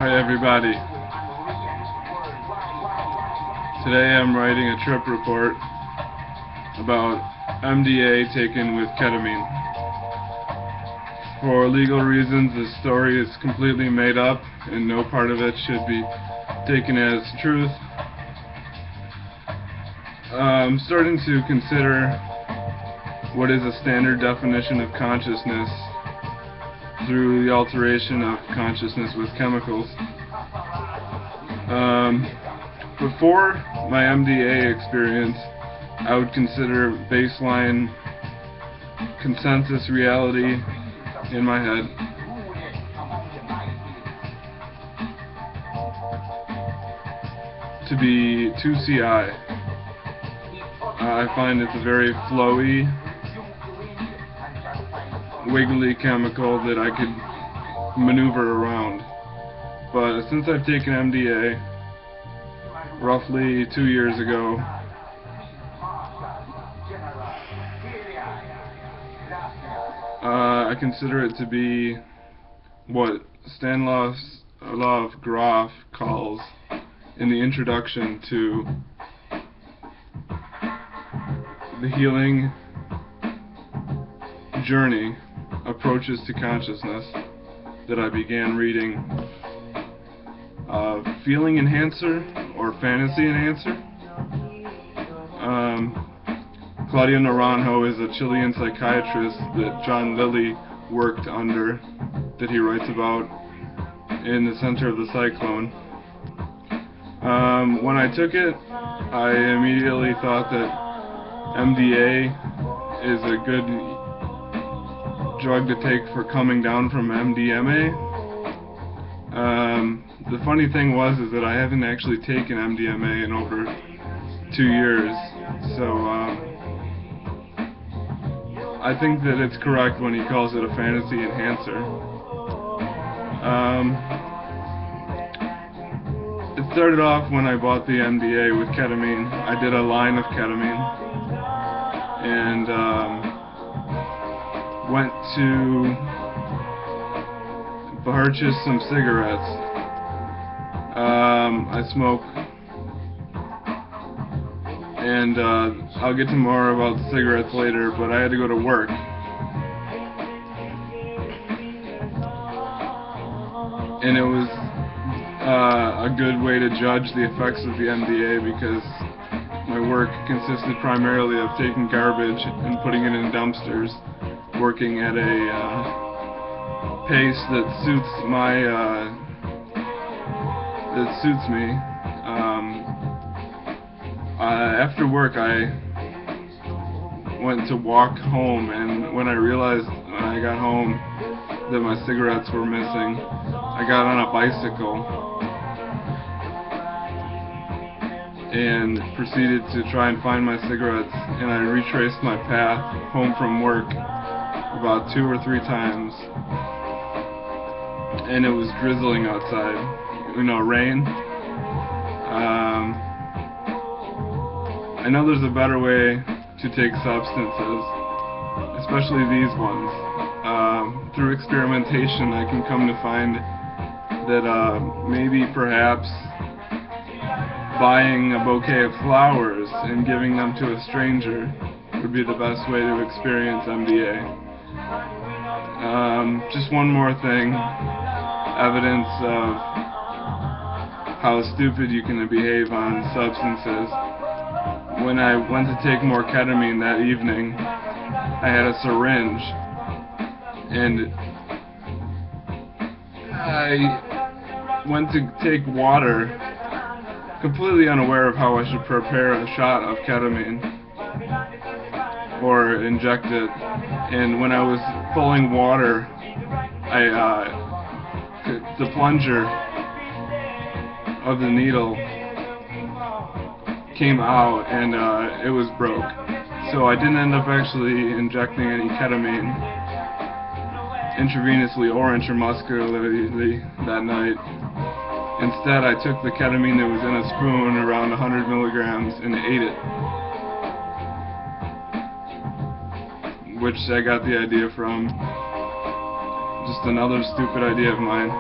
Hi everybody. Today I'm writing a trip report about MDA taken with ketamine. For legal reasons, this story is completely made up and no part of it should be taken as truth. I'm starting to consider what is a standard definition of consciousness through the alteration of consciousness with chemicals. Before my MDA experience, I would consider baseline consensus reality in my head to be 2CI. I find it's a very flowy, wiggly chemical that I could maneuver around. But since I've taken MDA roughly 2 years ago, I consider it to be what Stanislav Grof calls in the introduction to the healing journey, Approaches to Consciousness, that I began reading. Feeling enhancer or fantasy enhancer. Claudia Naranjo is a Chilean psychiatrist that John Lilly worked under, that he writes about in The Center of the Cyclone. When I took it, I immediately thought that MDA is a good drug to take for coming down from MDMA. The funny thing was that I haven't actually taken MDMA in over 2 years, so I think that it's correct when he calls it a fantasy enhancer. It started off when I bought the MDA with ketamine. I did a line of ketamine and went to purchase some cigarettes. I smoke, and I'll get to more about the cigarettes later, but I had to go to work. And it was a good way to judge the effects of the MDA because my work consisted primarily of taking garbage and putting it in dumpsters, working at a pace that suits me. After work, I went to walk home, and when I realized when I got home that my cigarettes were missing, I got on a bicycle and proceeded to try and find my cigarettes, and I retraced my path home from work about 2 or 3 times, and it was drizzling outside, rain. I know there's a better way to take substances, especially these ones. Through experimentation, I can come to find that maybe perhaps buying a bouquet of flowers and giving them to a stranger would be the best way to experience MDA. Just one more thing, evidence of how stupid you can behave on substances. When I went to take more ketamine that evening, I had a syringe, and I went to take water, completely unaware of how I should prepare a shot of ketamine or inject it. And when I was pulling water, the plunger of the needle came out and it was broke. So I didn't end up actually injecting any ketamine intravenously or intramuscularly that night. Instead, I took the ketamine that was in a spoon, around 100 milligrams, and ate it, which I got the idea from. Just another stupid idea of mine.